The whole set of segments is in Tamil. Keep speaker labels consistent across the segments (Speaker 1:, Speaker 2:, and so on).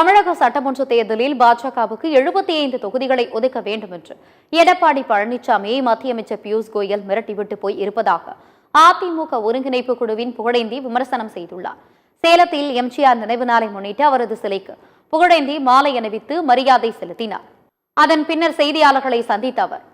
Speaker 1: தமிழக சட்டமன்ற தேர்தலில் பாஜகவுக்கு 75 தொகுதிகளை ஒதுக்க வேண்டும் என்று எடப்பாடி பழனிசாமியை மத்திய அமைச்சர் பியூஷ் கோயல் மிரட்டிவிட்டு போய் இருப்பதாக அதிமுக ஒருங்கிணைப்பு குழுவின் புகழேந்தி விமர்சனம் செய்துள்ளார். சேலத்தில் எம்ஜிஆர் நினைவு நாளை முன்னிட்டு அவரது சிலைக்கு புகழேந்தி மாலை அணிவித்து மரியாதை செலுத்தினார். அதன் பின்னர் செய்தியாளர்களை சந்தித்த அவர்,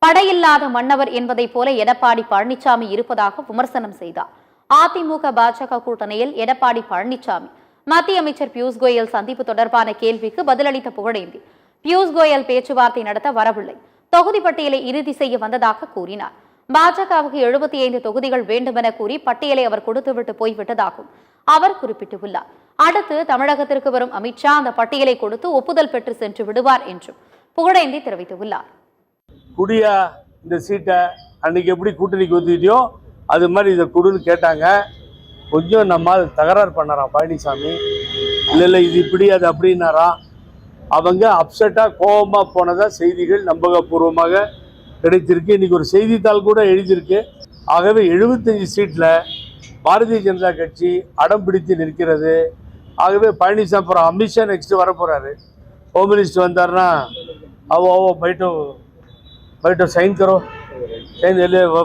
Speaker 1: படையில்லாத மன்னவர் என்பதைப் போல எடப்பாடி பழனிசாமி இருப்பதாக விமர்சனம் செய்தார். அதிமுக பாஜக கூட்டணியில் எடப்பாடி பழனிசாமி மத்திய அமைச்சர் பியூஷ் கோயல் சந்திப்பு தொடர்பான கேள்விக்கு பதிலளித்த புகழேந்தி, பியூஷ் கோயல் பேச்சுவார்த்தை நடத்த வரவில்லை, தொகுதி பட்டியலை இறுதி செய்ய வந்ததாக கூறினார். பாஜகவுக்கு 75 தொகுதிகள் வேண்டுமென கூறி பட்டியலை அவர் கொடுத்துவிட்டு போய்விட்டதாகவும் அவர் குறிப்பிட்டுள்ளார். அடுத்து தமிழகத்திற்கு வரும் அமித்ஷா அந்த பட்டியலை கொடுத்து ஒப்புதல் பெற்று சென்று விடுவார் என்றும் புகழேந்தி தெரிவித்துள்ளார்.
Speaker 2: குடியா இந்த சீட்டை அன்னைக்கு எப்படி கூட்டணிக்கு ஒத்துக்கிட்டியோ அது மாதிரி இதை கொடுன்னு கேட்டாங்க. கொஞ்சம் நம்ம தகராறு பண்ணாராம் பழனிசாமி. இல்லை இது இப்படி அது அப்படின்னாராம். அவங்க அப்செட்டாக கோபமாக போனதாக செய்திகள் நம்பகபூர்வமாக கிடைத்திருக்கு. இன்றைக்கி ஒரு செய்தித்தாள் கூட எழுதியிருக்கு. ஆகவே 75 சீட்டில் பாரதிய ஜனதா கட்சி அடம் பிடித்து நிற்கிறது. ஆகவே பழனிசாமி அப்புறம் அமித்ஷா நெக்ஸ்ட்டு வரப்போகிறாரு. ஹோம் மினிஸ்டர் வந்தார்னா அவோ बैठो साइन करो, साइन ले लो,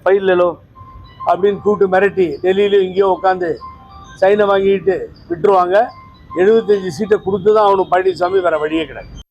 Speaker 2: फाइल ले लो அப்படின்னு கூப்பிட்டு மிரட்டி டெல்லியிலும் இங்கேயோ உட்காந்து சைனை வாங்கிட்டு விட்டுருவாங்க. 75 சீட்டை கொடுத்து தான் அவனுக்கு பழனிசாமி வேறு வழியே கிடையாது.